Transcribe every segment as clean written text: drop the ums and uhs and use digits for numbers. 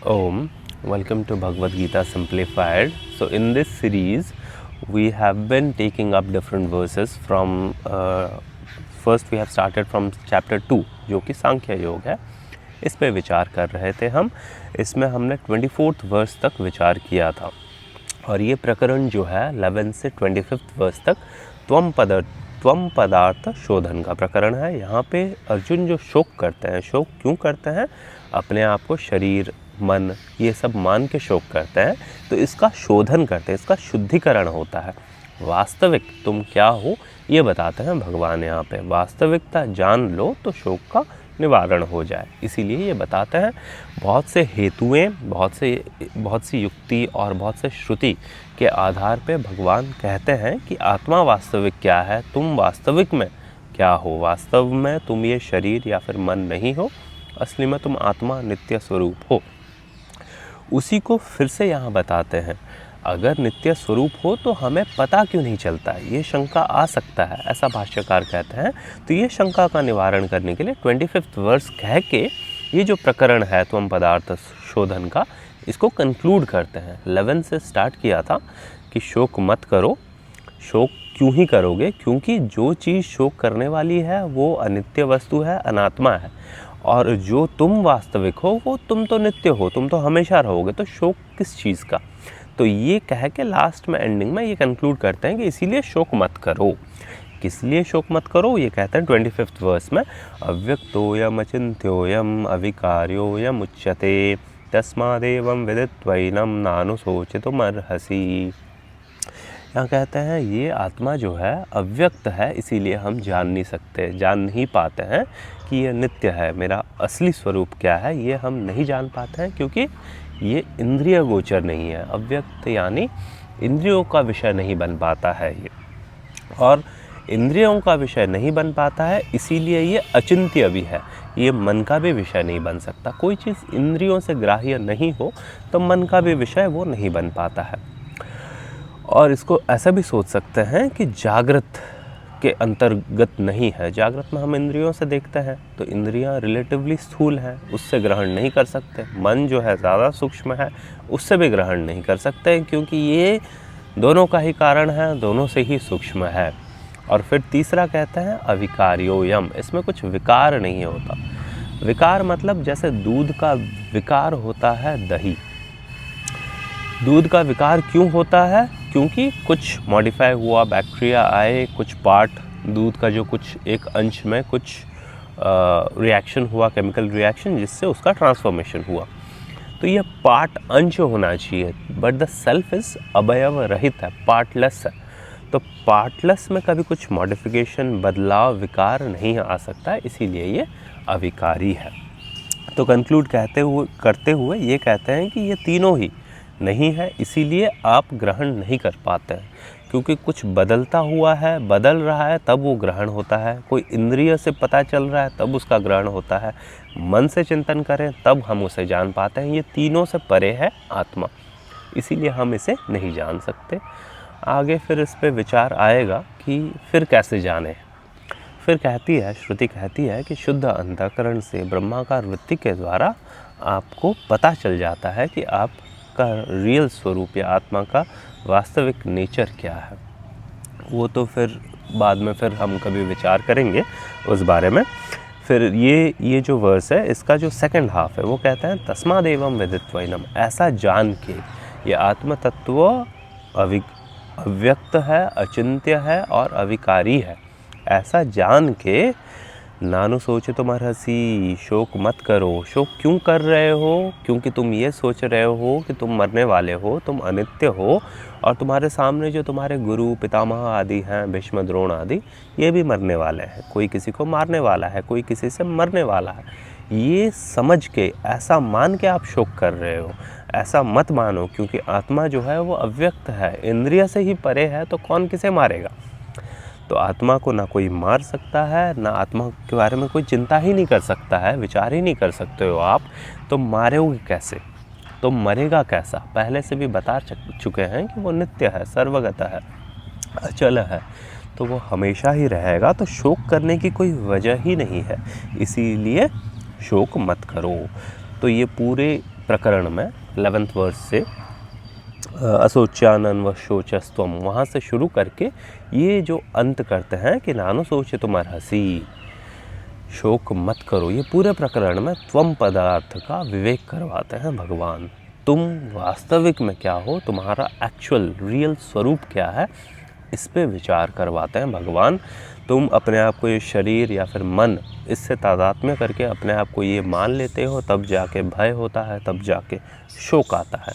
Om, welcome to Bhagavad Gita Simplified. So in this series we have been taking up different verses from first we have started from chapter 2 जो कि सांख्य योग है, इस पे विचार कर रहे थे हम। इसमें हमने 24th वर्स तक विचार किया था और ये प्रकरण जो है 11 से 25th वर्स तक त्वम पदार्थ शोधन का प्रकरण है। यहाँ पे अर्जुन जो शोक करते हैं, शोक क्यों करते हैं? अपने आप को शरीर मन ये सब मान के शोक करते हैं, तो इसका शोधन करते हैं, इसका शुद्धिकरण होता है। वास्तविक तुम क्या हो ये बताते हैं भगवान। यहाँ पे वास्तविकता जान लो तो शोक का निवारण हो जाए, इसीलिए ये बताते हैं। बहुत से हेतुएं, बहुत सी युक्ति और बहुत से श्रुति के आधार पे भगवान कहते हैं कि आत्मा वास्तविक क्या है, तुम वास्तविक में क्या हो। वास्तव में तुम ये शरीर या फिर मन नहीं हो, असली में तुम आत्मा नित्य स्वरूप हो। उसी को फिर से यहाँ बताते हैं। अगर नित्य स्वरूप हो तो हमें पता क्यों नहीं चलता, ये शंका आ सकता है, ऐसा भाष्यकार कहते हैं। तो ये शंका का निवारण करने के लिए 25th वर्स कह के ये जो प्रकरण है त्वम पदार्थ शोधन का, इसको कंक्लूड करते हैं। 11 से स्टार्ट किया था कि शोक मत करो। शोक क्यों ही करोगे? क्योंकि जो चीज़ शोक करने वाली है वो अनित्य वस्तु है, अनात्मा है, और जो तुम वास्तविक हो वो तुम तो नित्य हो, तुम तो हमेशा रहोगे, तो शोक किस चीज़ का? तो ये कह के लास्ट में एंडिंग में ये कंक्लूड करते हैं कि इसीलिए शोक मत करो। किस लिए शोक मत करो? ये कहते हैं 25th वर्स में, अव्यक्तोयम अचिन्त्योयम अविकार्योयम उच्यते तस्मादेवं विदित्वैनं नानुशोचितुमर्हसि। यहाँ कहते हैं ये आत्मा जो है अव्यक्त है, इसीलिए हम जान नहीं पाते हैं कि ये नित्य है। मेरा असली स्वरूप क्या है ये हम नहीं जान पाते हैं, क्योंकि ये इंद्रिय गोचर नहीं है। अव्यक्त यानी इंद्रियों का विषय नहीं बन पाता है ये, और इंद्रियों का विषय नहीं बन पाता है, इसीलिए ये अचिंत्य भी है। ये मन का भी विषय नहीं बन सकता। कोई चीज़ इंद्रियों से ग्राह्य नहीं हो तो मन का भी विषय वो नहीं बन पाता है। और इसको ऐसा भी सोच सकते हैं कि जागृत के अंतर्गत नहीं है। जागृत में हम इंद्रियों से देखते हैं तो इंद्रियां रिलेटिवली स्थूल हैं, उससे ग्रहण नहीं कर सकते। मन जो है ज़्यादा सूक्ष्म है, उससे भी ग्रहण नहीं कर सकते, क्योंकि ये दोनों का ही कारण है, दोनों से ही सूक्ष्म है। और फिर तीसरा कहते हैं अविकार्योयम, इसमें कुछ विकार नहीं होता। विकार मतलब जैसे दूध का विकार होता है दही। दूध का विकार क्यों होता है? क्योंकि कुछ मॉडिफाई हुआ, बैक्टीरिया आए, कुछ पार्ट दूध का जो कुछ एक अंश में कुछ रिएक्शन हुआ, केमिकल रिएक्शन, जिससे उसका ट्रांसफॉर्मेशन हुआ। तो ये पार्ट अंश होना चाहिए, बट द सेल्फ इज़ अवयव रहित है, पार्टलेस है। तो पार्टलेस में कभी कुछ मॉडिफिकेशन, बदलाव, विकार नहीं आ सकता, इसीलिए ये अविकारी है। तो कंक्लूड करते हुए ये कहते हैं कि ये तीनों ही नहीं है, इसीलिए आप ग्रहण नहीं कर पाते हैं। क्योंकि कुछ बदलता हुआ है, बदल रहा है, तब वो ग्रहण होता है। कोई इंद्रिय से पता चल रहा है तब उसका ग्रहण होता है। मन से चिंतन करें तब हम उसे जान पाते हैं। ये तीनों से परे है आत्मा, इसीलिए हम इसे नहीं जान सकते। आगे फिर इस पे विचार आएगा कि फिर कैसे जाने। फिर श्रुति कहती है कि शुद्ध अंतःकरण से ब्रह्माकार वृत्ति के द्वारा आपको पता चल जाता है कि आप का रियल स्वरूप या आत्मा का वास्तविक नेचर क्या है। वो तो फिर बाद में फिर हम कभी विचार करेंगे उस बारे में। फिर ये जो वर्स है, इसका जो सेकंड हाफ है, वो कहता है तस्मादेवं विदित्वैनं, ऐसा जान के ये आत्म तत्व अव्यक्त है, अचिंत्य है और अविकारी है। ऐसा जान के नानुशोचितुमर्हसि, शोक मत करो। शोक क्यों कर रहे हो? क्योंकि तुम ये सोच रहे हो कि तुम मरने वाले हो, तुम अनित्य हो, और तुम्हारे सामने जो तुम्हारे गुरु पितामह आदि हैं, भीष्म द्रोण आदि, ये भी मरने वाले हैं। कोई किसी को मारने वाला है, कोई किसी से मरने वाला है। ये समझ के, ऐसा मान के आप शोक कर रहे हो। ऐसा मत मानो, क्योंकि आत्मा जो है वो अव्यक्त है, इंद्रिय से ही परे है, तो कौन किसे मारेगा? तो आत्मा को ना कोई मार सकता है, ना आत्मा के बारे में कोई चिंता ही नहीं कर सकता है, विचार ही नहीं कर सकते हो आप। तो मारोगे कैसे? तो मरेगा कैसा? पहले से भी बता चुके हैं कि वो नित्य है, सर्वगत है, अचल है, तो वो हमेशा ही रहेगा। तो शोक करने की कोई वजह ही नहीं है, इसीलिए शोक मत करो। तो ये पूरे प्रकरण में 11th वर्स से अशोच्यानन व शोचस्त्वम, वहाँ से शुरू करके ये जो अंत करते हैं कि नानु सोचे तुम अर्हसी, शोक मत करो, ये पूरे प्रकरण में त्वम पदार्थ का विवेक करवाते हैं भगवान। तुम वास्तविक में क्या हो, तुम्हारा एक्चुअल रियल स्वरूप क्या है, इस पे विचार करवाते हैं भगवान। तुम अपने आप को ये शरीर या फिर मन, इससे तादात्म्य करके अपने आप को ये मान लेते हो, तब जाके भय होता है, तब जाके शोक आता है।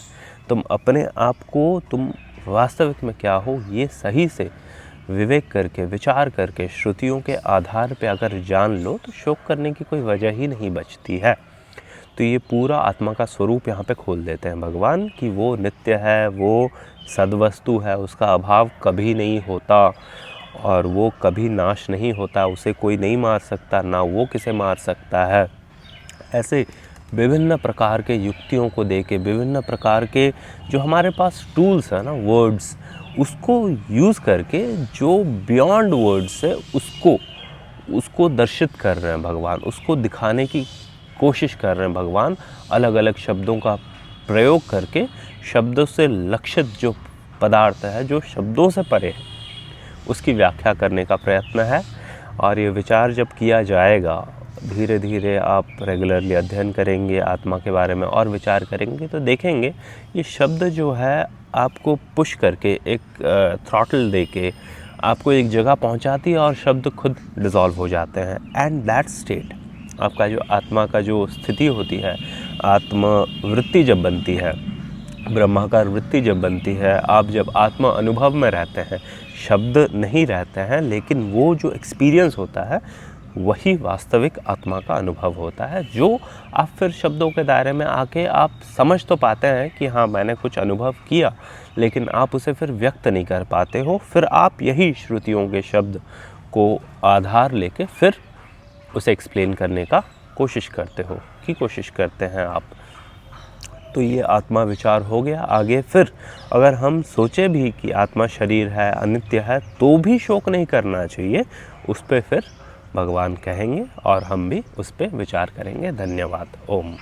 तुम अपने आप को, तुम वास्तविक में क्या हो, ये सही से विवेक करके, विचार करके, श्रुतियों के आधार पे अगर जान लो तो शोक करने की कोई वजह ही नहीं बचती है। तो ये पूरा आत्मा का स्वरूप यहाँ पे खोल देते हैं भगवान कि वो नित्य है, वो सद्वस्तु है, उसका अभाव कभी नहीं होता और वो कभी नाश नहीं होता, उसे कोई नहीं मार सकता, ना वो किसे मार सकता है। ऐसे विभिन्न प्रकार के युक्तियों को देके, विभिन्न प्रकार के जो हमारे पास टूल्स हैं ना, वर्ड्स, उसको यूज़ करके जो बियॉन्ड वर्ड्स है उसको दर्शित कर रहे हैं भगवान, उसको दिखाने की कोशिश कर रहे हैं भगवान। अलग अलग शब्दों का प्रयोग करके शब्दों से लक्षित जो पदार्थ है, जो शब्दों से परे है, उसकी व्याख्या करने का प्रयत्न है। और ये विचार जब किया जाएगा, धीरे धीरे आप रेगुलरली अध्ययन करेंगे आत्मा के बारे में और विचार करेंगे तो देखेंगे ये शब्द जो है आपको पुश करके, एक थ्रॉटल देके आपको एक जगह पहुंचाती है और शब्द खुद डिसॉल्व हो जाते हैं। एंड दैट स्टेट, आपका जो आत्मा का जो स्थिति होती है, आत्मवृत्ति जब बनती है, ब्रह्माकार वृत्ति जब बनती है, आप जब आत्मा अनुभव में रहते हैं, शब्द नहीं रहते हैं, लेकिन वो जो एक्सपीरियंस होता है वही वास्तविक आत्मा का अनुभव होता है, जो आप फिर शब्दों के दायरे में आके आप समझ तो पाते हैं कि हाँ मैंने कुछ अनुभव किया, लेकिन आप उसे फिर व्यक्त नहीं कर पाते हो। फिर आप यही श्रुतियों के शब्द को आधार लेके फिर उसे एक्सप्लेन करने का कोशिश करते हैं आप। तो ये आत्मा विचार हो गया। आगे फिर अगर हम सोचे भी कि आत्मा शरीर है, अनित्य है, तो भी शोक नहीं करना चाहिए, उस पर फिर भगवान कहेंगे और हम भी उस पर विचार करेंगे। धन्यवाद। ओम।